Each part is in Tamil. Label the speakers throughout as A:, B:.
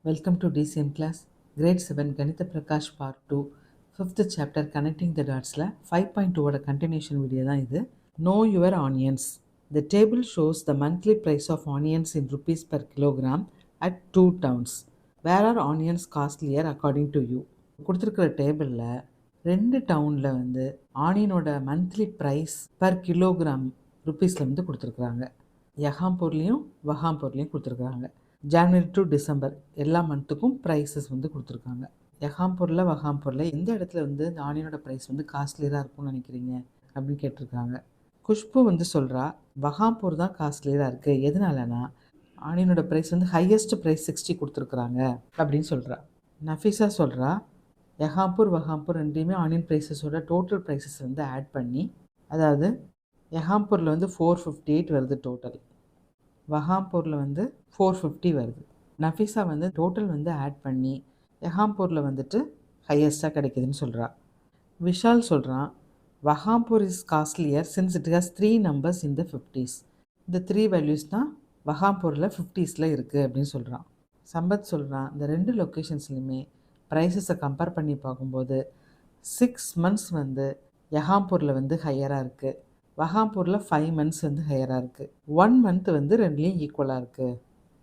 A: Welcome to DCM class, Grade 7 Ganitha Prakash Part 2, 5th chapter Connecting the Dotsல 5.2 ஓட continuation video தான் இது. Know your onions. The table shows the monthly price of onions in rupees per kilogram at 2 towns. Where are onions costlier according to you? கொடுத்துருக்கிற டேபிளில் 2 டவுனில் வந்து ஆனியனோட மந்த்லி ப்ரைஸ் பர் கிலோகிராம் ருப்பீஸில் வந்து கொடுத்துருக்குறாங்க. யஹாம்பூர்லேயும் வஹாம்பூர்லேயும் கொடுத்துருக்குறாங்க. ஜான்வரி டு டிசம்பர் எல்லா மந்த்துக்கும் ப்ரைஸஸ் வந்து கொடுத்துருக்காங்க. யஹாம்பூரில் வஹாம்பூரில் எந்த இடத்துல வந்து இந்த ஆனியனோட ப்ரைஸ் வந்து காஸ்ட்லியராக இருக்கும்னு நினைக்கிறீங்க அப்படின்னு கேட்டிருக்காங்க. குஷ்பு வந்து சொல்கிறா வஹாம்பூர் தான் காஸ்ட்லியராக இருக்குது. எதனாலனா ஆனியனோட ப்ரைஸ் வந்து ஹையஸ்ட் ப்ரைஸ் 60 கொடுத்துருக்குறாங்க அப்படின்னு சொல்கிறா. நஃபீஸா சொல்கிறா யஹாம்பூர் வஹாம்பூர் ரெண்டையுமே ஆனியன் ப்ரைஸஸோட டோட்டல் ப்ரைஸஸ் வந்து ஆட் பண்ணி, அதாவது யஹாம்பூரில் வந்து 458 வருது டோட்டல், வஹாம்பூரில் வந்து 450 வருது. நஃபீஸா வந்து டோட்டல் வந்து ஆட் பண்ணி யஹாம்பூரில் வந்துட்டு ஹையஸ்ட்டாக கிடைக்குதுன்னு சொல்கிறா. விஷால் சொல்கிறான் Vahampur is costlier since it has 3 numbers in the 50s. இந்த 3 வேல்யூஸ் தான் வஹாம்பூரில் 50ஸில் இருக்குது அப்படின்னு சொல்கிறான். சம்பத் சொல்கிறான் இந்த 2 லொக்கேஷன்ஸ்லையுமே ப்ரைஸஸை கம்பேர் பண்ணி பார்க்கும்போது 6 months வந்து யஹாம்பூரில் வந்து ஹையராக இருக்குது, வஹாம்பூரில் 5 months வந்து ஹையராக இருக்குது, 1 month வந்து ரெண்டுலேயும் ஈக்குவலாக இருக்குது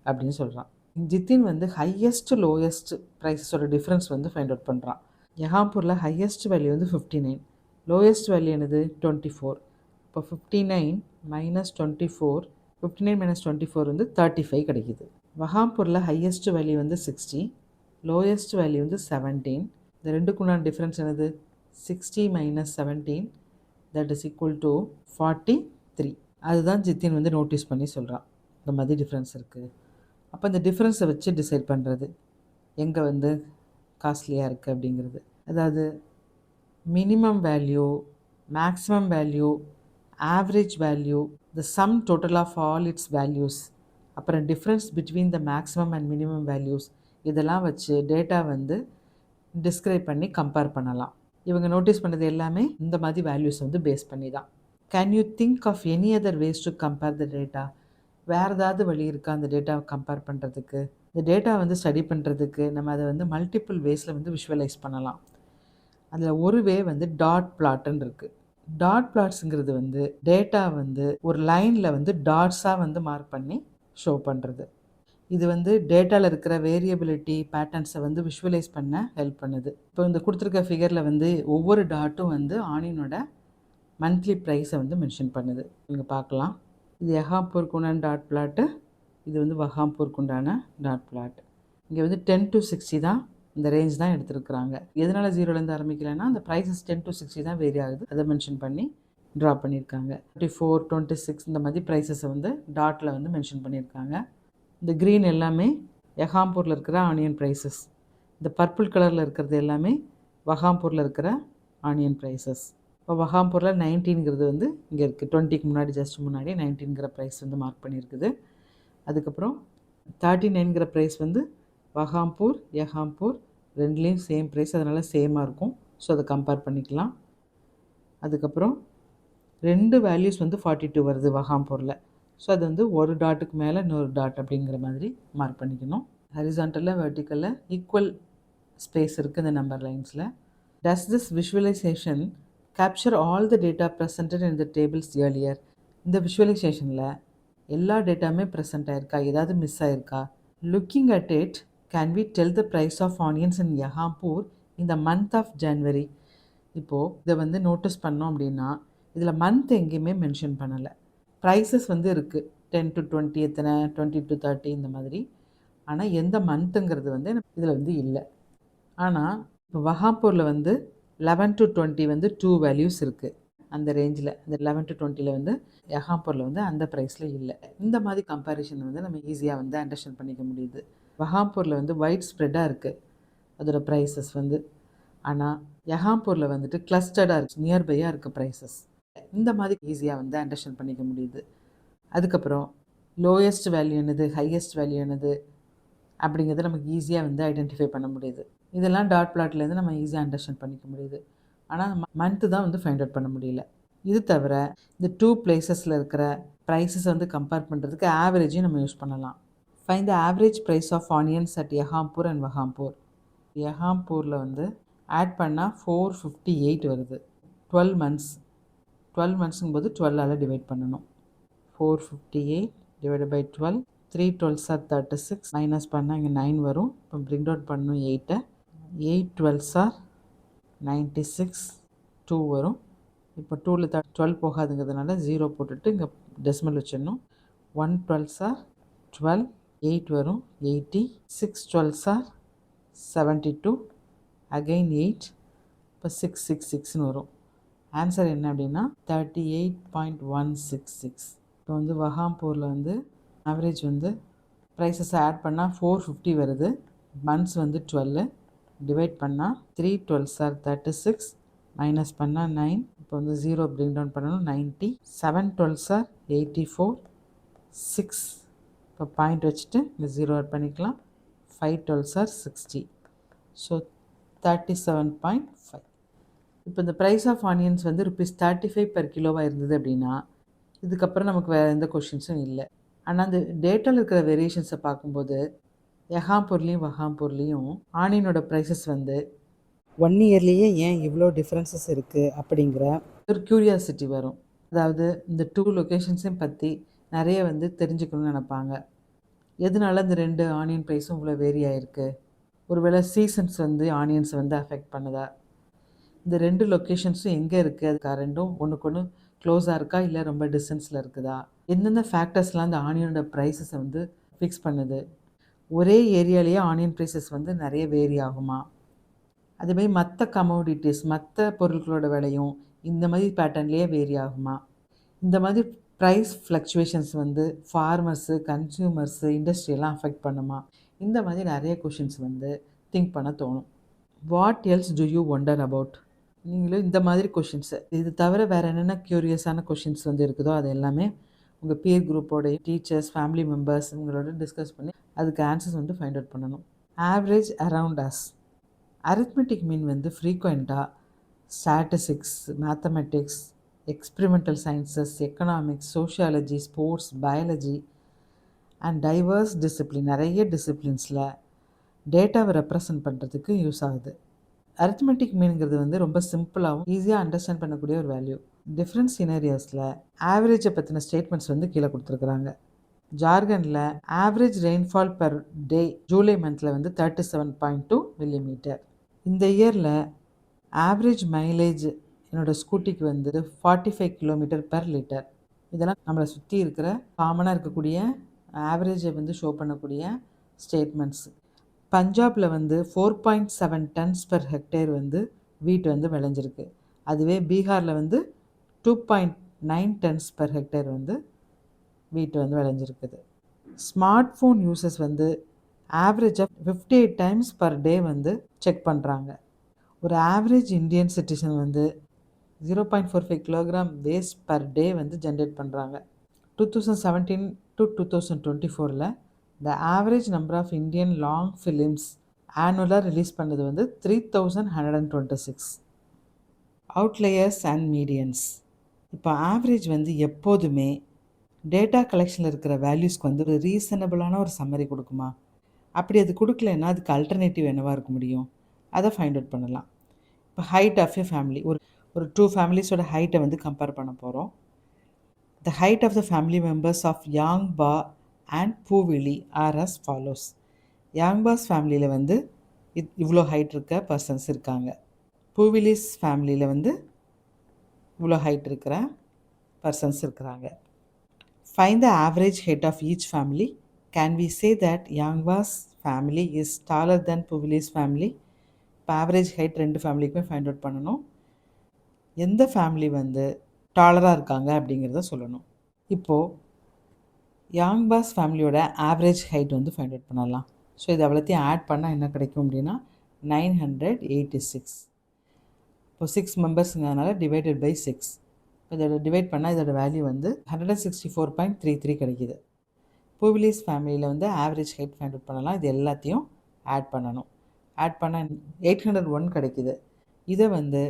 A: அப்படின்னு சொல்கிறான். ஜித்தின் வந்து ஹையஸ்ட் லோயஸ்ட் ப்ரைஸஸோட டிஃப்ரென்ஸ் வந்து ஃபைண்ட் அவுட் பண்ணுறான். யஹாம்பூரில் ஹையஸ்ட் வேல்யூ வந்து 59, லோயஸ்ட் வேல்யூ என்னது 24. இப்போ 59 minus 24, 59 minus 24 வந்து 35 கிடைக்குது. வஹாம்பூரில் ஹையஸ்ட் வேல்யூ வந்து 60, லோயஸ்ட் வேல்யூ வந்து 17. இந்த ரெண்டுக்குண்டான டிஃப்ரென்ஸ் என்னது 60 minus 17, that is equal to 43. அதுதான் ஜித்தின் வந்து நோட்டீஸ் பண்ணி சொல்கிறான் இந்த மாதிரி டிஃப்ரென்ஸ் இருக்குது. அப்போ இந்த டிஃப்ரென்ஸை வச்சு டிசைட் பண்ணுறது எங்கே வந்து காஸ்ட்லியாக இருக்குது அப்படிங்கிறது. அதாவது minimum value, maximum value, average value, the sum total of all its values, அப்புறம் difference between the maximum and minimum values, இதெல்லாம் வச்சு டேட்டா வந்து டிஸ்கிரைப் பண்ணி கம்பேர் பண்ணலாம். இவங்க நோட்டீஸ் பண்ணது எல்லாமே இந்த மாதிரி வேல்யூஸ் வந்து பேஸ் பண்ணி தான். Can you think of any other ways to compare the data? வேறு ஏதாவது வழி இருக்கா அந்த டேட்டாவை கம்பேர் பண்ணுறதுக்கு? இந்த டேட்டா வந்து ஸ்டடி பண்ணுறதுக்கு நம்ம அதை வந்து மல்டிபிள் வேஸில் வந்து விஷுவலைஸ் பண்ணலாம். அதில் ஒரு வே வந்து டாட் பிளாட்டுன்னு இருக்குது. டாட் பிளாட்ஸுங்கிறது வந்து டேட்டா வந்து ஒரு லைனில் வந்து டாட்ஸாக வந்து மார்க் பண்ணி ஷோ பண்ணுறது. இது வந்து டேட்டாவில் இருக்கிற வேரியபிலிட்டி பேட்டர்ன்ஸை வந்து விஷுவலைஸ் பண்ண ஹெல்ப் பண்ணுது. இப்போ இந்த கொடுத்துருக்க ஃபிகரில் வந்து ஒவ்வொரு டாட்டும் வந்து ஆனியனோட மந்த்லி ப்ரைஸை வந்து மென்ஷன் பண்ணுது. நீங்கள் பார்க்கலாம், இது யஹாம்பூருக்கு உண்டான டாட் பிளாட்டு, இது வந்து வஹாம்பூருக்கு உண்டான டாட் பிளாட். இங்கே வந்து 10 to 60 தான் இந்த ரேஞ்ச் தான் எடுத்துருக்குறாங்க. எதனால் 0லேருந்து ஆரம்பிக்கலைன்னா அந்த ப்ரைஸஸ் 10 to 60 தான் வேரி ஆகுது, அதை மென்ஷன் பண்ணி ட்ரா பண்ணியிருக்காங்க. 24, 26 இந்த மாதிரி ப்ரைஸஸை வந்து டாட்டில் வந்து மென்ஷன் பண்ணியிருக்காங்க. இந்த க்ரீன் எல்லாமே யஹாம்பூரில் இருக்கிற ஆனியன் ப்ரைஸஸ், இந்த பர்பிள் கலரில் இருக்கிறது எல்லாமே வஹாம்பூரில் இருக்கிற ஆனியன் ப்ரைஸஸ். இப்போ வஹாம்பூரில் 19ங்கிறது வந்து இங்கே இருக்குது, 20க்கு முன்னாடி ஜஸ்ட் முன்னாடி 19ங்கிற ப்ரைஸ் வந்து மார்க் பண்ணியிருக்குது. அதுக்கப்புறம் 39ங்கிற ப்ரைஸ் வந்து வஹாம்பூர் யஹாம்பூர் ரெண்டுலேயும் சேம் ப்ரைஸ், அதனால் சேமாக இருக்கும். ஸோ அதை கம்பேர் பண்ணிக்கலாம். அதுக்கப்புறம் 2 வேல்யூஸ் வந்து 42 வருது வஹாம்பூரில். ஸோ அது வந்து ஒரு டாட்டுக்கு மேலே இன்னொரு டாட் அப்படிங்கிற மாதிரி மார்க் பண்ணிக்கணும். ஹரிசாண்டலில் வெர்டிக்கலில் ஈக்குவல் ஸ்பேஸ் இருக்குது இந்த நம்பர் லைன்ஸில். Does this visualisation capture all the data presented in the tables earlier? இந்த விஷுவலைசேஷனில் எல்லா டேட்டாவுமே ப்ரெசென்ட் ஆயிருக்கா, ஏதாவது மிஸ் ஆயிருக்கா? Looking at it, can we tell the price of onions in Yahampur in the month of January? இப்போது இதை வந்து நோட்டீஸ் பண்ணோம் அப்படின்னா இதில் மந்த் எங்கேயுமே மென்ஷன் பண்ணலை. ப்ரைஸஸ் வந்து இருக்குது 10 to 20 எத்தனை, 20 to 30 இந்த மாதிரி. ஆனால் எந்த மந்த்துங்கிறது வந்து இதில் வந்து இல்லை. ஆனால் இப்போ வஹாம்பூரில் வந்து 11 to 20 வந்து 2 வேல்யூஸ் இருக்குது அந்த ரேஞ்சில். இந்த 11 to 20ல் வந்து யஹாம்பூரில் வந்து அந்த ப்ரைஸில் இல்லை. இந்த மாதிரி கம்பேரிஷன் வந்து நம்ம ஈஸியாக வந்து அண்டர்ஸ்டாண்ட் பண்ணிக்க முடியுது. வஹாம்பூரில் வந்து வைட் ஸ்ப்ரெட்டாக இருக்குது அதோட ப்ரைஸஸ் வந்து, ஆனால் யஹாம்பூரில் வந்துட்டு கிளஸ்டர்டாக இருக்குது, நியர்பையாக இருக்குது ப்ரைஸஸ். இந்த மாதிரி ஈஸியாக வந்து அண்டர்ஸ்டாண்ட் பண்ணிக்க முடியுது. அதுக்கப்புறம் லோயஸ்ட் வேல்யூ என்னது, ஹையஸ்ட் வேல்யூ என்னது அப்படிங்கிறத நமக்கு ஈஸியாக வந்து ஐடென்டிஃபை பண்ண முடியுது. இதெல்லாம் டாட் பிளாட்லேருந்து நம்ம ஈஸியாக அண்டர்ஸ்டாண்ட் பண்ணிக்க முடியுது. ஆனால் மந்த்து தான் வந்து ஃபைண்ட் அவுட் பண்ண முடியல. இது தவிர இந்த 2 பிளேசஸில் இருக்கிற ப்ரைஸஸ் வந்து கம்பேர் பண்ணுறதுக்கு ஆவரேஜையும் நம்ம யூஸ் பண்ணலாம். Find the average price of onions at Yahampur and Vahampur. யஹாம்பூரில் வந்து ஆட் பண்ணால் 458 வருது. 12 மந்த்ஸ் 12 மந்த்ஸுங்கும்போது 12ஆல் டிவைட் பண்ணணும். 458 divided by 12, 3 12s are 36, minus பண்ணால் இங்கே 9 வரும். இப்போ பிரிண்ட் அவுட் பண்ணணும் 8, 8 12s are 96, 2 வரும். இப்போ 2ல் 12 போகாதுங்கிறதுனால 0 போட்டுட்டு இங்கே டெசிமல் வச்சிடணும். 1 12s are 12, 8 வரும் 80, 6 12s are 72, again 8, இப்போ 666ன்னு வரும். ஆன்சர் என்ன அப்படின்னா 38.166. இப்போ வந்து வஹாம்பூரில் வந்து ஆவரேஜ் வந்து ப்ரைஸஸை ஆட் பண்ணால் 450 வருது. மந்த்ஸ் வந்து 12, டிவைட் பண்ணால் 3 12s are 36, மைனஸ் பண்ணால் 9, இப்போ வந்து 0 பிரிங் டவுன் பண்ணணும் 90, 7 12s are 84, 6 இப்போ பாயிண்ட் வச்சுட்டு இங்கே 0 ஆட் பண்ணிக்கலாம். 5 12s are 60, ஸோ 37.5. இப்போ இந்த ப்ரைஸ் ஆஃப் ஆனியன்ஸ் வந்து ₹35 per கிலோவாக இருந்தது அப்படின்னா இதுக்கப்புறம் நமக்கு வேறு எந்த கொஷின்ஸும் இல்லை. ஆனால் அந்த டேட்டாவில் இருக்கிற வேரியேஷன்ஸை பார்க்கும்போது யஹாம்பூர்லேயும் வஹாம்பூர்லேயும் ஆனியனோட ப்ரைஸஸ் வந்து 1 இயர்லேயே ஏன் இவ்வளோ டிஃப்ரென்சஸ் இருக்குது அப்படிங்கிற ஒரு க்யூரியாசிட்டி வரும். அதாவது இந்த 2 லொக்கேஷன்ஸையும் பற்றி நிறைய வந்து தெரிஞ்சுக்கணும்னு நினைப்பாங்க. எதனால இந்த 2 ஆனியன் ப்ரைஸும் இவ்வளோ வேரி ஆகிருக்கு? ஒருவேளை சீசன்ஸ் வந்து ஆனியன்ஸை வந்து அஃபெக்ட் பண்ணுதா? இந்த 2 லொக்கேஷன்ஸும் எங்கே இருக்குது? அதுக்கு ரெண்டும் ஒன்றுக்கு ஒன்று க்ளோஸாக இருக்கா இல்லை ரொம்ப டிஸ்டன்ஸில் இருக்குதா? எந்தெந்த ஃபேக்டர்ஸ்லாம் அந்த ஆனியனோட ப்ரைஸஸை வந்து ஃபிக்ஸ் பண்ணுது? ஒரே ஏரியாலேயே ஆனியன் ப்ரைஸஸ் வந்து நிறைய வேரி ஆகுமா? அதேமாதிரி மற்ற கமோடிட்டிஸ் மற்ற பொருட்களோட விலையும் இந்த மாதிரி பேட்டர்ன்லேயே வேரி ஆகுமா? இந்த மாதிரி ப்ரைஸ் ஃப்ளக்சுவேஷன்ஸ் வந்து ஃபார்மர்ஸு, கன்சியூமர்ஸு, இண்டஸ்ட்ரியெல்லாம் அஃபெக்ட் பண்ணுமா? இந்த மாதிரி நிறைய கொஷின்ஸ் வந்து திங்க் பண்ண தோணும். What else to you wonder about? நீங்களும் இந்த மாதிரி கொஷின்ஸு இது தவிர வேறு என்னென்ன க்யூரியஸான கொஷின்ஸ் வந்து இருக்குதோ அது எல்லாமே உங்கள் பியர் குரூப்போட டீச்சர்ஸ், ஃபேமிலி மெம்பர்ஸ் இவங்களோட டிஸ்கஸ் பண்ணி அதுக்கு ஆன்சர்ஸ் வந்து ஃபைண்ட் அவுட் பண்ணணும். Average around us. அரித்மெட்டிக் மீன் வந்து ஃப்ரீக்வெண்ட்டாக statistics, mathematics, experimental sciences, economics, sociology, sports, biology and divorce discipline நிறைய டிசிப்ளின்ஸில் டேட்டாவை ரெப்ரசன்ட் பண்ணுறதுக்கு யூஸ் ஆகுது. அரித்மெட்டிக் மீனுங்கிறது வந்து ரொம்ப சிம்பிளாகவும் ஈஸியாக அண்டர்ஸ்டாண்ட் பண்ணக்கூடிய ஒரு வேல்யூ. டிஃப்ரெண்ட் சினேரியாஸில் ஆவரேஜை பற்றின ஸ்டேட்மெண்ட்ஸ் வந்து கீழே கொடுத்துருக்குறாங்க. ஜார்க்கண்டில் average rainfall per day July மந்தில் வந்து 37.2 மில்லிமீட்டர். இந்த இயரில் ஆவரேஜ் மைலேஜ் என்னோடய ஸ்கூட்டிக்கு வந்து 45 கிலோமீட்டர் per லிட்டர். இதெல்லாம் நம்மளை சுற்றி இருக்கிற காமனாக இருக்கக்கூடிய ஆவரேஜை வந்து ஷோ பண்ணக்கூடிய ஸ்டேட்மெண்ட்ஸ். பஞ்சாபில் வந்து 4.7 tons per hectare வந்து வீட் வந்து விளைஞ்சிருக்கு. அதுவே பீகாரில் வந்து 2.9 tons per hectare வந்து வீட் வந்து விளைஞ்சிருக்குது. ஸ்மார்ட் ஃபோன் யூசர்ஸ் வந்து ஆவரேஜாக 58 times per day வந்து செக் பண்ணுறாங்க. ஒரு ஆவரேஜ் இந்தியன் சிட்டிசன் வந்து 0.45 கிலோகிராம் வேஸ்ட் பர் டே வந்து ஜென்ரேட் பண்ணுறாங்க. 2017 to 2024 the average number of Indian long films annually release பண்ணது வந்து 3126. Outliers and medians. இப்போ ஆவரேஜ் வந்து எப்போதுமே டேட்டா கலெக்ஷனில் இருக்கிற வேல்யூஸ்க்கு வந்து ஒரு ரீசனபிளான ஒரு சம்மரி கொடுக்குமா? அப்படி அது கொடுக்கலன்னா அதுக்கு அல்டர்னேட்டிவ் என்னவாக இருக்க முடியும்? அதை ஃபைண்ட் அவுட் பண்ணலாம். இப்போ ஹைட் ஆஃப் எ ஃபேமிலி, ஒரு 2 ஃபேமிலிஸோட ஹைட்டை வந்து கம்பேர் பண்ண போகிறோம். The height of the family members of Yangba and Poovili are as follows. Yangba's ஃபேமிலியில் வந்து இவ்வளோ ஹைட் இருக்க பர்சன்ஸ் இருக்காங்க. பூவிலிஸ் ஃபேமிலியில் வந்து இவ்வளோ ஹைட் இருக்கிற பர்சன்ஸ் இருக்கிறாங்க. Find the average height of each family. Can we say that Yangba's family is taller then Poovili's family? இப்போ ஆவரேஜ் ஹைட் 2 ஃபேமிலிக்குமே ஃபைண்ட் அவுட் பண்ணணும். எந்த ஃபேமிலி வந்து டாலராக இருக்காங்க அப்படிங்கிறத சொல்லணும். இப்போது யாங்பாஸ் ஃபேமிலியோட ஆவரேஜ் ஹைட் வந்து ஃபைண்ட் அவுட் பண்ணலாம். ஸோ இது அவ்வளோத்தையும் ஆட் பண்ணால் என்ன கிடைக்கும் அப்படின்னா 986. இப்போ 6 மெம்பர்ஸுங்கிறதுனால டிவைடட் பை 6. இதோட டிவைட் பண்ணால் இதோட வேல்யூ வந்து 164.33 கிடைக்கிது. பூவிலிஸ் ஃபேமிலியில் வந்து ஆவரேஜ் ஹைட் ஃபைண்ட் அவுட் பண்ணலாம். இது எல்லாத்தையும் ஆட் பண்ணணும். ஆட் பண்ணால் 801 கிடைக்கிது. இதை வந்து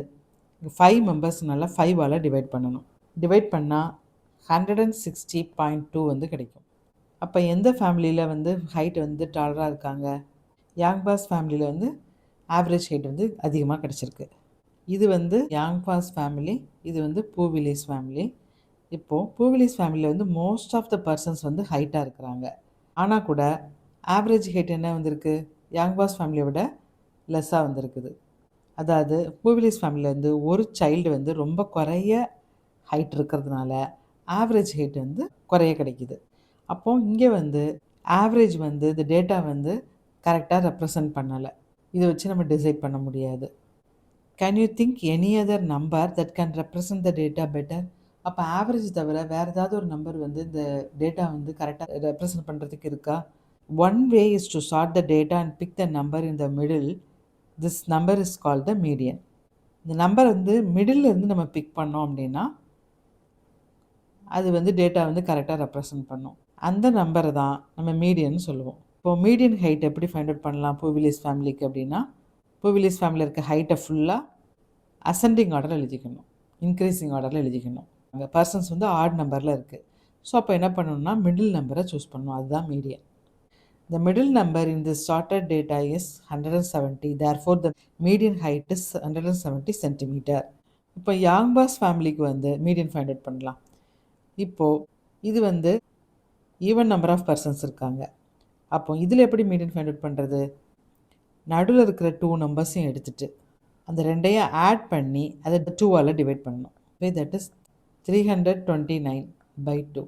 A: 5 மெம்பர்ஸ்னால 5ஆல் டிவைட் பண்ணணும். டிவைட் பண்ணால் 160.2 வந்து கிடைக்கும். அப்போ எந்த ஃபேமிலியில் வந்து ஹைட் வந்து டாலராக இருக்காங்க? யாங்பாஸ் ஃபேமிலியில் வந்து ஆவரேஜ் ஹைட் வந்து அதிகமாக கிடச்சிருக்கு. இது வந்து யாங்பாஸ் ஃபேமிலி, இது வந்து பூவிலிஸ் ஃபேமிலி. இப்போது பூவிலிஸ் ஃபேமிலியில் வந்து மோஸ்ட் ஆஃப் த பர்சன்ஸ் வந்து ஹைட்டாக இருக்கிறாங்க. ஆனால் கூட ஆவரேஜ் ஹைட் என்ன வந்திருக்கு? யாங்பாஸ் ஃபேமிலியை விட லெஸ்ஸாக வந்திருக்குது. அதாவது பூவிலிஸ் ஃபேமிலியில் வந்து ஒரு சைல்டு வந்து ரொம்ப குறைய ஹைட் இருக்கிறதுனால ஆவரேஜ் ஹைட் வந்து குறைய கிடைக்குது. அப்போது இங்கே வந்து ஆவரேஜ் வந்து இந்த டேட்டா வந்து கரெக்டாக ரெப்ரசன்ட் பண்ணலை. இதை வச்சு நம்ம டிசைட் பண்ண முடியாது. Can you think any other number that can represent the data better? அப்போ ஆவரேஜ் தவிர வேறு ஏதாவது ஒரு நம்பர் வந்து இந்த டேட்டா வந்து கரெக்டாக ரெப்ரசன்ட் பண்ணுறதுக்கு இருக்கா? One way is to sort the data and pick the number in the middle. This number is called the median. இந்த நம்பர் வந்து மிடில் இருந்து நம்ம பிக் பண்ணோம் அப்படின்னா அது வந்து டேட்டா வந்து கரெக்டாக ரெப்ரசன்ட் பண்ணும். அந்த நம்பரை தான் நம்ம மீடியன் சொல்லுவோம். இப்போது மீடியன் ஹைட் எப்படி ஃபைண்ட் அவுட் பண்ணலாம் பூவிலிஸ் ஃபேமிலிக்கு அப்படின்னா, பூவிலிஸ் ஃபேமிலியில் இருக்க ஹைட்டை ஃபுல்லாக அசெண்டிங் ஆர்டரில் எழுதிக்கணும், இன்க்ரீஸிங் ஆர்டரில் எழுதிக்கணும். அங்கே பர்சன்ஸ் வந்து ஆட் நம்பரில் இருக்குது. ஸோ அப்போ என்ன பண்ணணும்னா மிடில் நம்பரை சூஸ் பண்ணணும். அதுதான் median. The middle number in this sorted data is 170. Therefore, the median height is 170 centimeter. இப்போ யாங்பாஸ் ஃபேமிலிக்கு வந்து மீடியன் ஃபைண்ட் அவுட் பண்ணலாம். இப்போது இது வந்து ஈவன் நம்பர் ஆஃப் பர்சன்ஸ் இருக்காங்க. அப்போ இதில் எப்படி மீடியன் ஃபைண்ட் அவுட் பண்ணுறது? நடுவில் இருக்கிற 2 நம்பர்ஸையும் எடுத்துகிட்டு அந்த ரெண்டையும் ஆட் பண்ணி அதை 2ஆல் டிவைட் பண்ணணும். That is 329/2.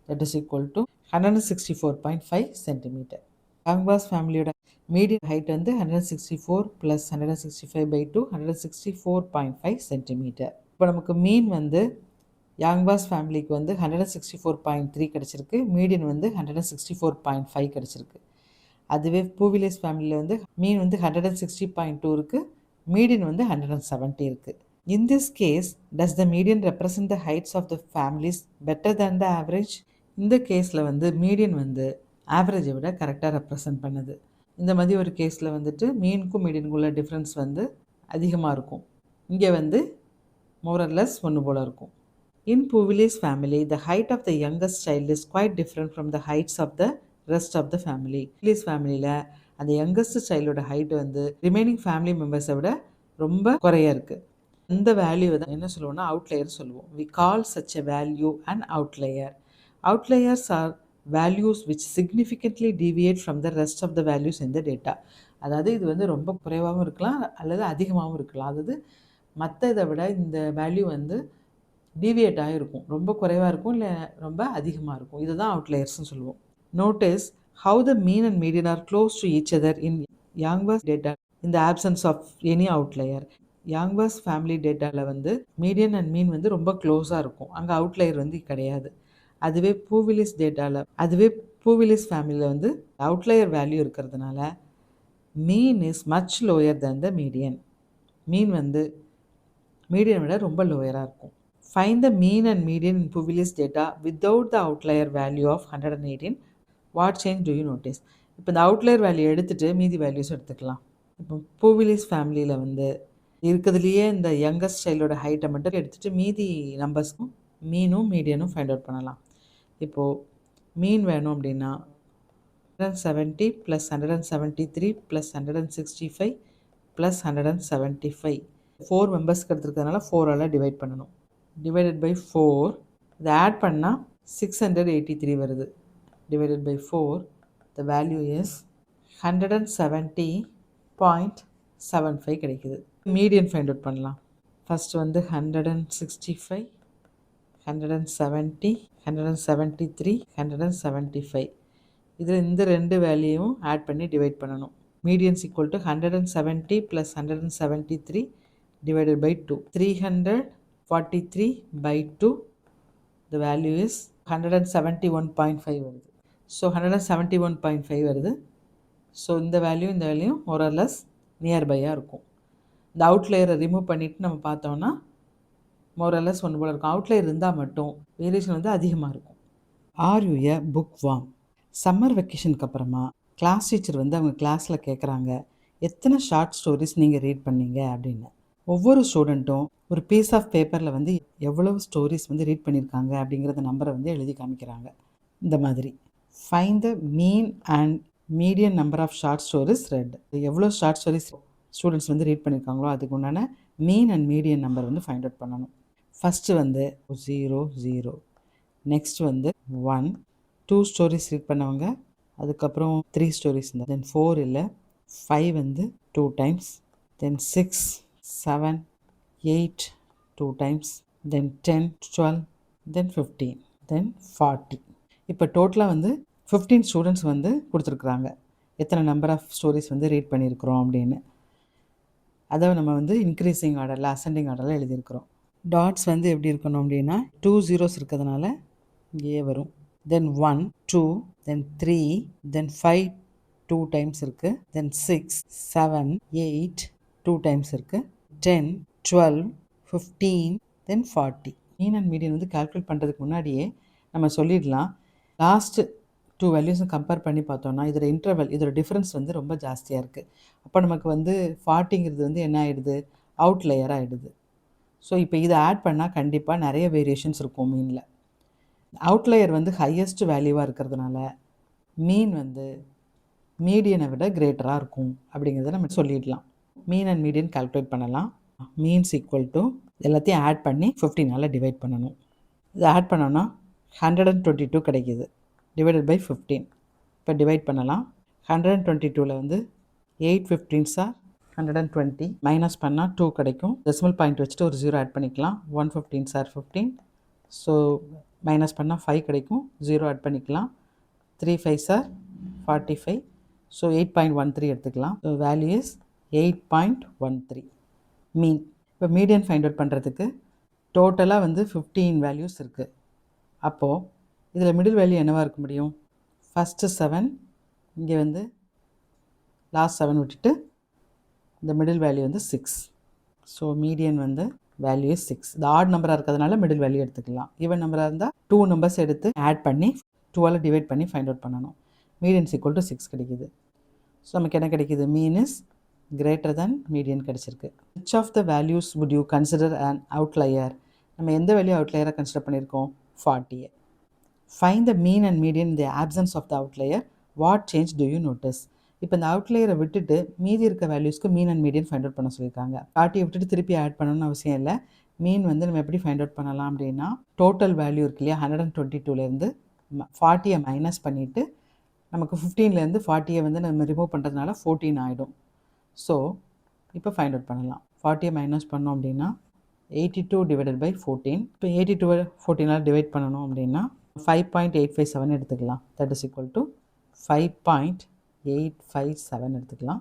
A: That is equal to 164.5 centimetre. Yangba's ஃபேமிலியோட மீடியன் ஹைட் வந்து 164 + 165/2 164.5 சென்டிமீட்டர். இப்போ நமக்கு மீன் வந்து யாங்பாஸ் ஃபேமிலிக்கு வந்து 164.3 கிடச்சிருக்கு, மீடியன் வந்து 164.5 கிடச்சிருக்கு. அதுவே பூவிலிஸ் ஃபேமிலியில் வந்து மீன் வந்து 160.2 இருக்குது, மீடியன் வந்து 170 இருக்குது. In this case, does the median represent the heights of the families better than the average? இந்த கேஸில் வந்து மீடியன் வந்து ஆவரேஜை விட கரெக்டாக ரெப்ரசன்ட் பண்ணுது. இந்த மாதிரி ஒரு கேஸில் வந்துட்டு மீனுக்கும் மீடியனுக்கும் உள்ள டிஃப்ரென்ஸ் வந்து அதிகமாக இருக்கும். இங்கே வந்து மோரல்லஸ் ஒன்று போல் இருக்கும். In Puvilis family, the height of the youngest child is quite different from the heights of the rest of the family. Puvilis ஃபேமிலியில் அந்த யங்கஸ்ட் சைல்டோட ஹைட் வந்து ரிமைனிங் ஃபேமிலி மெம்பர்ஸை விட ரொம்ப குறைய இருக்குது. அந்த வேல்யூ தான் என்ன சொல்லுவோம்னா அவுட்லேயர் சொல்லுவோம். We call such a value an outlier. Outliers are values which significantly deviate from the rest of the values in the data. அதாவது இது வந்து ரொம்ப குறைவாகவும் இருக்கலாம் அல்லது அதிகமாகவும் இருக்கலாம். அதாவது மற்ற இதை விட இந்த வேல்யூ வந்து டீவியேட் ஆகிருக்கும், ரொம்ப குறைவாக இருக்கும் இல்லை ரொம்ப அதிகமாக இருக்கும். இதை தான் அவுட்லேயர்ஸ்னு சொல்லுவோம். Notice how the mean and median are close to each other in Yangba's data in the absence of any outlier. Yangba's family டேட்டாவில் வந்து மீடியன் அண்ட் மீன் வந்து ரொம்ப க்ளோஸாக இருக்கும், அங்கே அவுட்லேயர் வந்து கிடையாது. அதுவே பூவிலிஸ் ஃபேமிலியில் வந்து அவுட்லேயர் வேல்யூ இருக்கிறதுனால mean is much lower then the median. Mean வந்து மீடியனை விட ரொம்ப லோயராக இருக்கும். Find the mean and median in Puvilis data without the outlier value of 118. What change do you notice? இப்போ இந்த அவுட்லையர் வேல்யூ எடுத்துகிட்டு மீதி வேல்யூஸ் எடுத்துக்கலாம். இப்போ பூவிலிஸ் ஃபேமிலியில் வந்து இருக்கிறதுலையே இந்த யங்கஸ்ட் சைல்டோட ஹைட்டை மட்டும் எடுத்துகிட்டு மீதி நம்பர்ஸ்க்கும் மீனும் மீடியனும் ஃபைண்ட் அவுட் பண்ணலாம். இப்போது மீன் வேணும் அப்படின்னா 170 + 173 + 165 + 175 4 மெம்பர்ஸ்க்கு எடுத்துருக்கிறதுனால 4ஆல் டிவைட் பண்ணணும். டிவைடட் பை 4 இதை ஆட் பண்ணால் 683 வருது. Divided by 4 the value is 170.75 கிடைக்குது. மீடியன் ஃபைண்ட் அவுட் பண்ணலாம். ஃபஸ்ட் வந்து 165 170 173 175 இதில் இந்த ரெண்டு வேல்யூவும் ஆட் பண்ணி டிவைட் பண்ணணும். Medians equal to 170 + 173 divided by 2 343/2. the value is 171.5 வருது. ஸோ 171.5 வருது. ஸோ இந்த வேல்யூ more or less நியர்பையாக இருக்கும். இந்த அவுட்லேயரை ரிமூவ் பண்ணிவிட்டு நம்ம பார்த்தோன்னா more or less ஒன்று போல் இருக்கும். அவுட்லேயர் இருந்தால் மட்டும் வேரியேஷன் வந்து அதிகமாக இருக்கும். Are you a bookworm? Summer வெக்கேஷனுக்கு அப்புறமா கிளாஸ் டீச்சர் வந்து அவங்க கிளாஸில் கேட்குறாங்க, எத்தனை ஷார்ட் ஸ்டோரிஸ் நீங்கள் ரீட் பண்ணீங்க அப்படின்னு. ஒவ்வொரு ஸ்டூடெண்ட்டும் ஒரு பீஸ் ஆஃப் பேப்பரில் வந்து எவ்வளோ ஸ்டோரிஸ் வந்து ரீட் பண்ணியிருக்காங்க அப்படிங்கிறத நம்பரை வந்து எழுதி காமிக்கிறாங்க. இந்த மாதிரி find the mean and median number of short stories read. எவ்வளோ ஷார்ட் ஸ்டோரிஸ் ஸ்டூடெண்ட்ஸ் வந்து ரீட் பண்ணியிருக்காங்களோ அதுக்கு உண்டான மீன் அண்ட் மீடியன் நம்பர் வந்து ஃபைண்ட் அவுட் பண்ணணும். ஃபஸ்ட்டு வந்து 0 0, நெக்ஸ்ட் வந்து 1, 2 ஸ்டோரிஸ் ரீட் பண்ணவங்க, அதுக்கப்புறம் 3 ஸ்டோரிஸ் இருந்தால், தென் 4 இல்லை, 5 வந்து 2 டைம்ஸ், தென் 6 7 8 2 டைம்ஸ், தென் 10 12, தென் 15, தென் 40. இப்போ டோட்டலாக வந்து 15 ஸ்டூடெண்ட்ஸ் வந்து கொடுத்துருக்குறாங்க எத்தனை நம்பர் ஆஃப் ஸ்டோரிஸ் வந்து ரீட் பண்ணியிருக்கிறோம் அப்படின்னு. அதை நம்ம வந்து இன்க்ரீஸிங் ஆர்டரில் அசெண்டிங் ஆர்டரில் எழுதியிருக்கிறோம். டாட்ஸ் வந்து எப்படி இருக்கணும் அப்படின்னா 2 zeros இருக்கிறதுனால இங்கேயே வரும். தென் 1 2, தென் 3, தென் 5 2 டைம்ஸ் இருக்குது, தென் 6 7 8 2 டைம்ஸ் இருக்குது, 10 12 15, தென் 40. மீன் அண்ட் மீடியன் வந்து கால்குலேட் பண்ணுறதுக்கு முன்னாடியே நம்ம சொல்லிடலாம். லாஸ்ட்டு 2 வேல்யூஸும் கம்பேர் பண்ணி பார்த்தோன்னா இதோட இன்டர்வல், இதோட டிஃப்ரென்ஸ் வந்து ரொம்ப ஜாஸ்தியாக இருக்குது. அப்போ நமக்கு வந்து 40ங்கிறது வந்து என்ன ஆகிடுது, அவுட்லேயர் ஆகிடுது. ஸோ இப்போ இதை ஆட் பண்ணால் கண்டிப்பாக நிறைய வேரியேஷன்ஸ் இருக்கும் மீனில். அவுட்லேயர் வந்து ஹையஸ்ட் வேல்யூவாக இருக்கிறதுனால மீன் வந்து மீடியனை விட கிரேட்டராக இருக்கும் அப்படிங்கிறத நம்ம சொல்லிடலாம். மீன் அண்ட் மீடியன் கால்குலேட் பண்ணலாம். மீன்ஸ் ஈக்குவல் டு எல்லாத்தையும் ஆட் பண்ணி 15ஆல் டிவைட் பண்ணணும். இதை ஆட் பண்ணோன்னா 122 கிடைக்கிது, டிவைடட் பை 15. இப்போ டிவைட் பண்ணலாம். 122ல் வந்து 8 15s are 120, மைனஸ் பண்ணால் 2 கிடைக்கும். டெசிமல் பாயிண்ட் வச்சுட்டு ஒரு 0 ஆட் பண்ணிக்கலாம். 1 15s are 15, ஸோ மைனஸ் பண்ணால் 5 கிடைக்கும், 0 ஆட் பண்ணிக்கலாம். 3 5s are 45, ஸோ 8.13 எடுத்துக்கலாம். ஸோ வேல்யூ இஸ் 8.13 மீன். இப்போ மீடியன் ஃபைண்ட் அவுட் பண்ணுறதுக்கு டோட்டலாக வந்து 15 வேல்யூஸ் இருக்குது. அப்போது இதில் மிடில் வேல்யூ என்னவாக இருக்க முடியும்? ஃபஸ்ட்டு 7, இங்கே வந்து லாஸ்ட் 7 விட்டுட்டு இந்த மிடில் வேல்யூ வந்து 6. ஸோ மீடியன் வந்து வேல்யூ 6. இது ஆட் நம்பராக இருக்கிறதுனால மிடில் வேல்யூ எடுத்துக்கலாம். ஈவன் நம்பராக இருந்தால் 2 நம்பர்ஸ் எடுத்து ஆட் பண்ணி 2ஆல் டிவைட் பண்ணி ஃபைண்ட் அவுட் பண்ணணும். மீடியன் ஈக்குவல் டு 6 கிடைக்குது. ஸோ நமக்கு என்ன கிடைக்குது? Mean is greater then median கிடச்சிருக்கு. Which of the values would you consider and outlier? நம்ம எந்த வேல்யூ அவுட்லயராக கன்சிடர் பண்ணியிருக்கோம்? 40. Find the mean and median in the absence of the outlier. What change do you notice? இப்போ இந்த அவுட்லேயரை விட்டுட்டு மீதி இருக்க வேல்யூஸ்க்கு mean and median find out பண்ண சொல்லியிருக்காங்க. 40 விட்டுட்டு திருப்பி ஆட் பண்ணணும்னு அவசியம் இல்லை. மீன் வந்து நம்ம எப்படி ஃபைண்ட் அவுட் பண்ணலாம் அப்படின்னா, டோட்டல் வேல்யூ இருக்கு இல்லையா, 122லேருந்து 40 மைனஸ் பண்ணிவிட்டு நமக்கு 15லேருந்து 40 வந்து நம்ம ரிமூவ் பண்ணுறதுனால 14 ஆகிடும். ஸோ இப்போ ஃபைண்ட் அவுட் பண்ணலாம். 40 மைனஸ் பண்ணோம் அப்படின்னா 82 டிவைடட் பை 14. இப்போ 82 14ஆல் டிவைட் பண்ணணும் அப்படின்னா 5.857 எடுத்துக்கலாம். தட் இஸ் ஈக்குவல் டு 5.857 எடுத்துக்கலாம்.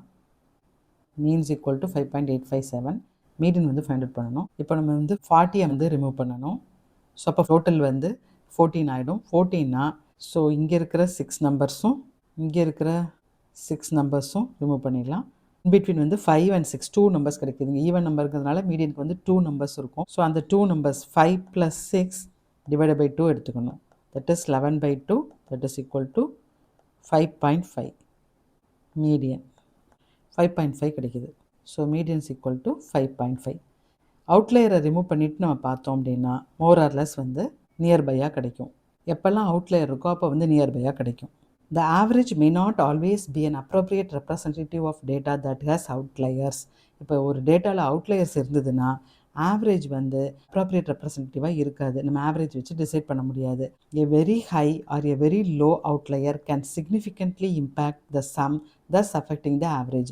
A: Means equal to 5.857. மீடியன் வந்து ஃபைண்ட் அவுட் பண்ணணும். இப்போ நம்ம வந்து 40 வந்து ரிமூவ் பண்ணணும். ஸோ அப்போ டோட்டல் வந்து 14 ஆகிடும். 14னா ஸோ இங்கே இருக்கிற 6 நம்பர்ஸும் இங்கே இருக்கிற 6 நம்பர்ஸும் ரிமூவ் பண்ணிடலாம். இன்பிட்வீன் வந்து 5 and 6 2 நம்பர்ஸ் கிடைக்குதுங்க. ஈவன் நம்பர் இருக்கிறதுனால மீடியனுக்கு வந்து 2 நம்பர்ஸ் இருக்கும். ஸோ அந்த 2 நம்பர்ஸ் 5 + 6 டிவைடட் பை 2 எடுத்துக்கணும். That is 11/2, that is equal to 5.5. Median 5.5 கிடைக்குது. So median is equal to 5.5. அவுட்லேயரை ரிமூவ் பண்ணிவிட்டு நம்ம பார்த்தோம் அப்படின்னா மோர் ஆர் லெஸ் வந்து நியர்பையாக கிடைக்கும். எப்போல்லாம் அவுட்லேயர் இருக்கோ அப்போ வந்து நியர்பையாக கிடைக்கும். The average may not always be an appropriate representative of data that has outliers. இப்போ ஒரு டேட்டாவில் அவுட்லேயர்ஸ் இருந்ததுன்னா ஆவரேஜ் வந்து அப்ராப்ரியேட் ரெப்ரசன்டேட்டிவாக இருக்காது. நம்ம ஆவரேஜ் வச்சு டிசைட் பண்ண முடியாது. A very high or a very low outlier can significantly impact the sum, thus affecting the average.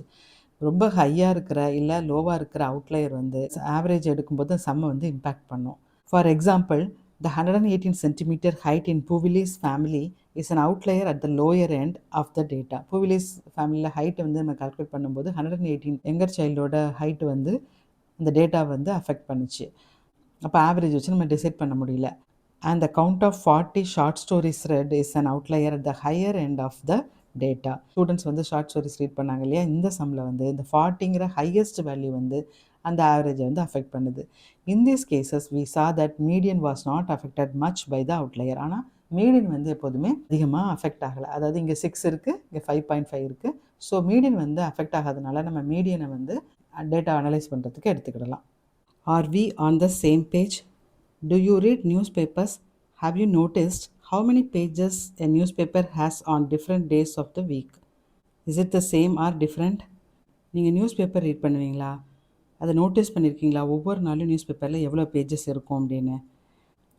A: ரொம்ப ஹையாக இருக்கிற இல்லை லோவாக இருக்கிற அவுட்லையர் வந்து ஆவரேஜ் எடுக்கும்போது சம்மை வந்து இம்பேக்ட் பண்ணும். For example, the 118 centimeter height in Puvilis family is an outlier at the lower end of the data. Puvilis ஃபேமிலியில் ஹைட்டை வந்து நம்ம கால்குலேட் பண்ணும்போது 118 யங்கர் சைல்டோட ஹைட் வந்து இந்த டேட்டா வந்து அஃபெக்ட் பண்ணுச்சு. அப்போ ஆவரேஜ் வச்சு நம்ம டிசைட் பண்ண முடியல. And the count of 40 short stories read is an outlier at the higher end of the data. Students வந்து ஷார்ட் ஸ்டோரிஸ் ரீட் பண்ணாங்க இல்லையா, இந்த சம்மில் வந்து இந்த 40ங்கிற ஹையஸ்ட் வேல்யூ வந்து அந்த ஆவரேஜை வந்து அஃபெக்ட் பண்ணுது. In this cases we saw that median was not affected much by the outlier. ஆனால் மீடியன் வந்து எப்போதுமே அதிகமாக அஃபெக்ட் ஆகலை. அதாவது இங்கே 6 இருக்குது, இங்கே 5.5 இருக்குது. ஸோ மீடியன் வந்து அஃபெக்ட் ஆகாதனால நம்ம மீடியனை வந்து டேட்டா அனலைஸ் பண்ணுறதுக்கு எடுத்துக்கிடலாம். Are we on the same page? Do you read newspapers? Have you noticed How many pages a newspaper has on different days of the week? Is it the same or different? நீங்கள் நியூஸ் பேப்பர் ரீட் பண்ணுவீங்களா? அதை நோட்டீஸ் பண்ணியிருக்கீங்களா? ஒவ்வொரு நாளும் நியூஸ் பேப்பரில் எவ்வளோ பேஜஸ் இருக்கும் அப்படின்னு.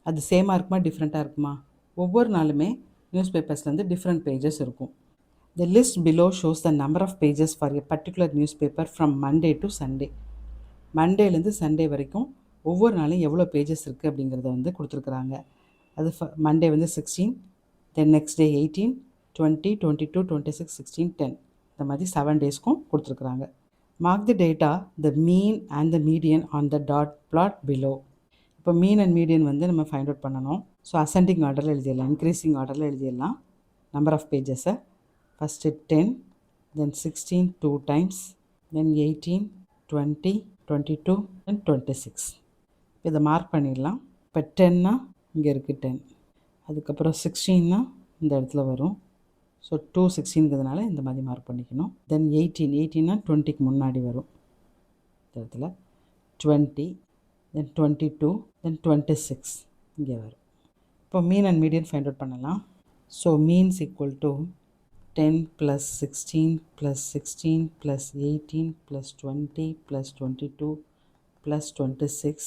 A: அது சேமாக இருக்குமா, டிஃப்ரெண்ட்டாக இருக்குமா? ஒவ்வொரு நாளுமே நியூஸ் பேப்பர்ஸ்லேருந்து டிஃப்ரெண்ட் பேஜஸ் இருக்கும். The list below shows the number of pages for a particular newspaper from Monday to Sunday. மண்டேலேருந்து சண்டே வரைக்கும் ஒவ்வொரு நாளும் எவ்வளோ பேஜஸ் இருக்குது அப்படிங்கிறத வந்து கொடுத்துருக்குறாங்க. அது மண்டே வந்து 16, தென் நெக்ஸ்ட் டே 18, 20, 22, 26, 16, 10 இந்த மாதிரி 7 டேஸ்க்கும் கொடுத்துருக்குறாங்க. Mark the data the mean and the median on the dot plot below. இப்போ மீன் அண்ட் மீடியன் வந்து நம்ம ஃபைண்ட் அவுட் பண்ணணும். ஸோ அசெண்டிங் ஆர்டரில் எழுதிடலாம், இன்க்ரீஸிங் ஆர்டரில் எழுதிடலாம். நம்பர் ஆஃப் பேஜஸை first 10, then 16 2 times, then 18, 20, 22 and 26. இதை மார்க் பண்ணிடலாம். இப்போ 10னா இங்கே இருக்குது 10, அதுக்கப்புறம் 16னா இந்த இடத்துல வரும். ஸோ 2 16ங்கிறதுனால இந்த மாதிரி மார்க் பண்ணிக்கணும். தென் 18னா 20க்கு முன்னாடி வரும் இந்த இடத்துல. 20, தென் 22, தென் 26 இங்கே வரும். இப்போ mean and median find out பண்ணலாம். So means equal to 10 + 16 + 16 + 18 + 20 + 22 + 26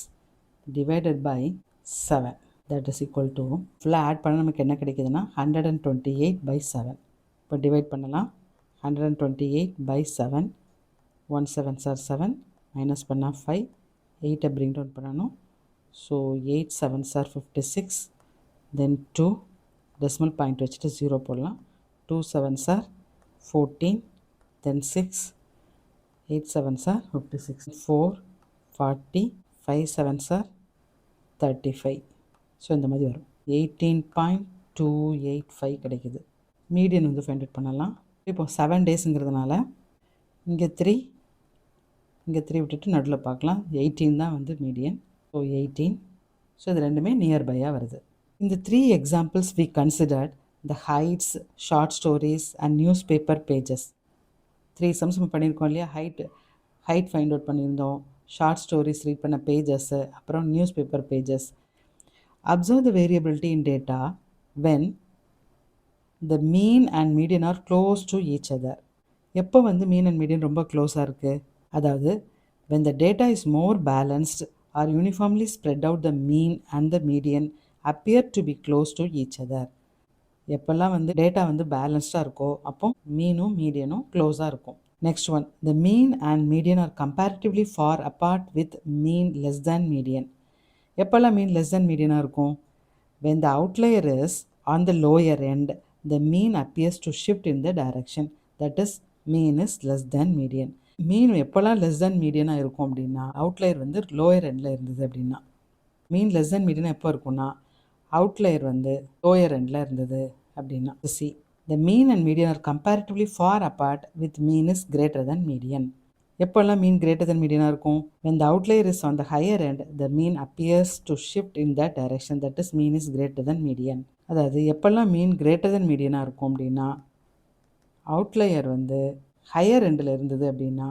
A: divided by 7. That is equal to ஃபுல்லாக ஆட் பண்ண நமக்கு என்ன கிடைக்குதுன்னா 128/7. இப்போ டிவைட் பண்ணலாம். 128/7, 1 7s are 7, மைனஸ் பண்ணால் 5, 8 bring down பண்ணணும். So 8 7s are 56, then 2 decimal point வச்சுட்டு 0 போடலாம். 2 7s are 14, then 6, 8 7s are 56, 4 40, 5 7s are 35. So இந்த மாதிரி வரும். 18.285 கிடைக்குது. மீடியன் வந்து ஃபைண்ட் அவுட் பண்ணலாம். இப்போ 7 டேஸுங்கிறதுனால இங்கே 3 விட்டுட்டு நடுவில் பார்க்கலாம். 18 தான் வந்து மீடியன். ஸோ 18. ஸோ இது ரெண்டுமே நியர்பையாக வருது. இந்த 3 examples we considered the heights, short stories and newspaper pages. 3 sums நம்ம பண்ணியிருக்கோம் இல்லையா? ஹைட் ஃபைண்ட் அவுட் பண்ணியிருந்தோம், ஷார்ட் ஸ்டோரிஸ் ரீட் பண்ண பேஜஸ்ஸு, அப்புறம் newspaper pages. Observe the variability in data when the mean and median are close to each other. எப்போ வந்து மீன் அண்ட் மீடியன் ரொம்ப க்ளோஸாக இருக்குது? அதாவது when the data is more balanced or uniformly spread out, the mean and the median appear to be close to each other. எப்போல்லாம் வந்து டேட்டா வந்து பேலன்ஸ்டாக இருக்கோ அப்போ மீனும் மீடியனும் க்ளோஸாக இருக்கும். Next one, the mean and median are comparatively far apart with mean less than median. எப்போல்லாம் மீன் லெஸ் தேன் மீடியனாக இருக்கும்? when the outlier is on the lower end, the mean appears to shift in the direction, that is mean is less than median. மீன் எப்போல்லாம் லெஸ் தேன் மீடியனாக இருக்கும் அப்படின்னா அவுட்லயர் வந்து லோயர் எண்டில் இருந்தது அப்படின்னா. மீன் லெஸ் தேன் மீடியனாக எப்போ இருக்கும்னா அவுட்லயர் வந்து லோயர் எண்டில் இருந்தது அப்படின்னா. C, the mean and median are comparatively far apart with mean is greater than median. எப்போல்லாம் மீன் greater than median இருக்கும்? when the outlier is on the higher end, the mean appears to shift in that direction, that is mean is greater than median. அதாவது எப்போல்லாம் மீன் greater than median இருக்கும் அப்படின்னா அவுட்லயர் வந்து ஹையர் எண்டில் இருந்தது அப்படின்னா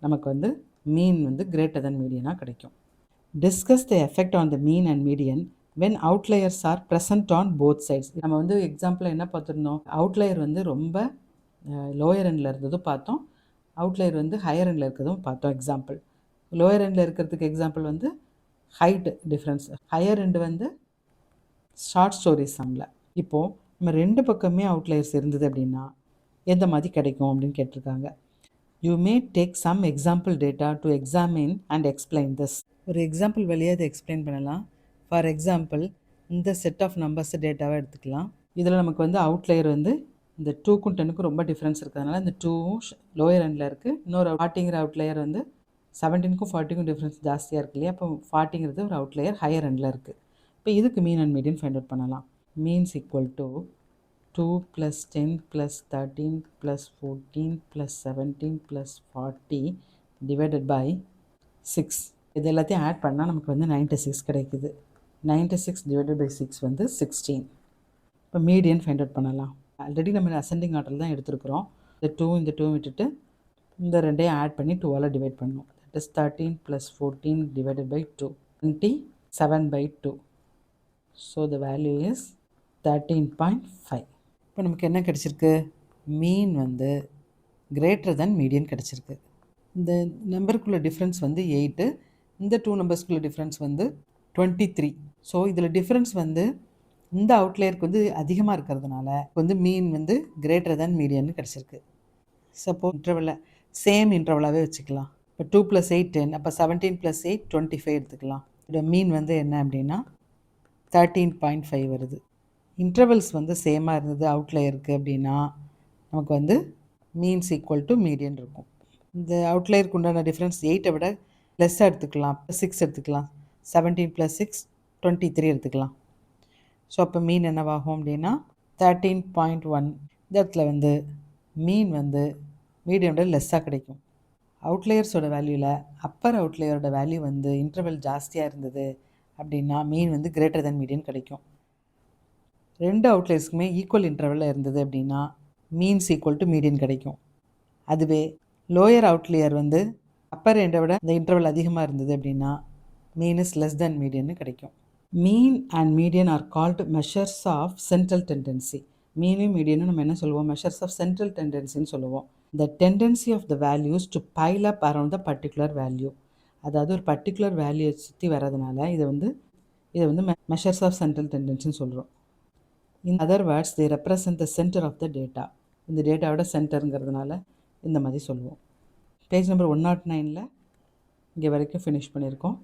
A: நமக்கு வந்து மீன் வந்து greater than median கிடைக்கும். Discuss the effect on the mean and median when outliers are present on both sides. நம்ம வந்து எக்ஸாம்பிள் என்ன பார்த்துருந்தோம்? அவுட்லயர் வந்து ரொம்ப லோயர் எண்டில் இருந்ததும் பார்த்தோம், அவுட்லயர் வந்து ஹையர் எண்டில் இருக்கிறதும் பார்த்தோம். எக்ஸாம்பிள் லோயர் எண்டில் இருக்கிறதுக்கு எக்ஸாம்பிள் வந்து ஹைட் டிஃப்ரென்ஸ், ஹையர் எண்டு வந்து ஷார்ட் ஸ்டோரிஸ் சம்மில். இப்போது நம்ம ரெண்டு பக்கமே அவுட்லயர்ஸ் இருந்தது அப்படின்னா எந்த மாதிரி கிடைக்கும் அப்படின்னு கேட்டிருக்காங்க. You may take some example data to examine and explain this. ஒரு எக்ஸாம்பிள் வழியாக அதை எக்ஸ்பிளைன் பண்ணலாம். ஃபார் எக்ஸாம்பிள் இந்த செட் ஆஃப் நம்பர்ஸ் டேட்டாவை எடுத்துக்கலாம். இதில் நமக்கு வந்து அவுட்லயர் வந்து இந்த 2க்கும் 10க்கும் ரொம்ப டிஃப்ரென்ஸ் இருக்கிறதுனால இந்த 2வும் லோயர் எண்டில் இருக்குது. இன்னொரு 40ங்கிற அவுட்லயர் வந்து 17க்கும் 40க்கும் டிஃப்ரென்ஸ் ஜாஸ்தியாக இருக்கு இல்லையா? அப்போ 40ங்கிறது ஒரு அவுட்லயர் ஹையர் எண்டில் இருக்குது. இப்போ இதுக்கு mean and median find out பண்ணலாம். Means equal to 2 + 10 + 13 + 14 + 17 + 40 divided by 6. இது எல்லாத்தையும் ஆட் பண்ணால் நமக்கு வந்து 96 கிடைக்குது. 96 divided by 6 வந்து 16. இப்போ மீடியன் ஃபைண்ட் அவுட் பண்ணலாம். ஆல்ரெடி நம்ம அசெண்டிங் ஆர்டர் தான் எடுத்துருக்குறோம். இந்த 2 விட்டுட்டு இந்த ரெண்டையும் ஆட் பண்ணி 2ஆல் டிவைட் பண்ணணும். That is 13 + 14 divided by 2, 27/2. So the value is 13.5. இப்போ நமக்கு என்ன கிடச்சிருக்கு? மீன் வந்து கிரேட்டர் தென் மீடியன் கிடச்சிருக்கு. இந்த நம்பருக்குள்ள டிஃப்ரென்ஸ் வந்து 8, இந்த 2 நம்பர்ஸ்குள்ள டிஃப்ரென்ஸ் வந்து 23. ஸோ இதில் டிஃப்ரென்ஸ் வந்து இந்த அவுட்லேயருக்கு வந்து அதிகமாக இருக்கிறதுனால வந்து மீன் வந்து கிரேட்டர் தென் மீடியன்னு கிடச்சிருக்கு. சப்போஸ் இன்டர்வலை சேம் இன்டர்வலாகவே வச்சுக்கலாம். இப்போ 2 + 8 10, அப்போ 17 + 8 25 எடுத்துக்கலாம். இதோட மீன் வந்து என்ன அப்படின்னா 13.5 வருது. இன்டர்வல்ஸ் வந்து சேமாக இருந்தது அவுட்லேயருக்கு அப்படின்னா நமக்கு வந்து மீன்ஸ் ஈக்குவல் டு மீடியன் இருக்கும். இந்த அவுட்லேயருக்கு உண்டான டிஃப்ரென்ஸ் 8 விட லெஸ்ஸாக எடுத்துக்கலாம். 6 எடுத்துக்கலாம். 17 + 6 23 எடுத்துக்கலாம். ஸோ அப்போ மீன் என்னவாகும் அப்படின்னா 13.1. இந்த இடத்துல வந்து மீன் வந்து மீடியனோட லெஸ்ஸாக கிடைக்கும். அவுட்லேயர்ஸோட வேல்யூவில் அப்பர் அவுட்லேயரோட வேல்யூ வந்து இன்டர்வல் ஜாஸ்தியாக இருந்தது அப்படின்னா மீன் வந்து கிரேட்டர் தென் மீடியன் கிடைக்கும். 2 அவுட்லேயர்ஸ்க்குமே ஈக்குவல் இன்டர்வலில் இருந்தது அப்படின்னா மீன்ஸ் ஈக்குவல் டு மீடியன் கிடைக்கும். அதுவே லோயர் அவுட்லேயர் வந்து அப்பர் எண்டை விட இந்த இன்டர்வல் அதிகமாக இருந்தது அப்படின்னா மீன் இஸ் லெஸ் தென் மீடியன்னு கிடைக்கும். Mean and median are called measures of central tendency. மீனும் மீடியனும் நம்ம என்ன சொல்லுவோம்? மெஷர்ஸ் ஆஃப் சென்ட்ரல் டெண்டன்சின்னு சொல்லுவோம். The tendency of the values to pile up around the particular value. அதாவது ஒரு பர்டிகுலர் வேல்யூவை சுற்றி வர்றதுனால இதை வந்து மெஷர்ஸ் ஆஃப் சென்ட்ரல் டெண்டன்சின்னு சொல்கிறோம். In other words they represent the centre of the data. இந்த டேட்டாவோட சென்டருங்கிறதுனால இந்த மாதிரி சொல்லுவோம். பேஜ் நம்பர் 109 இங்கே வரைக்கும் ஃபினிஷ் பண்ணியிருக்கோம்.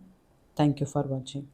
A: தேங்க்யூ ஃபார் வாட்சிங்.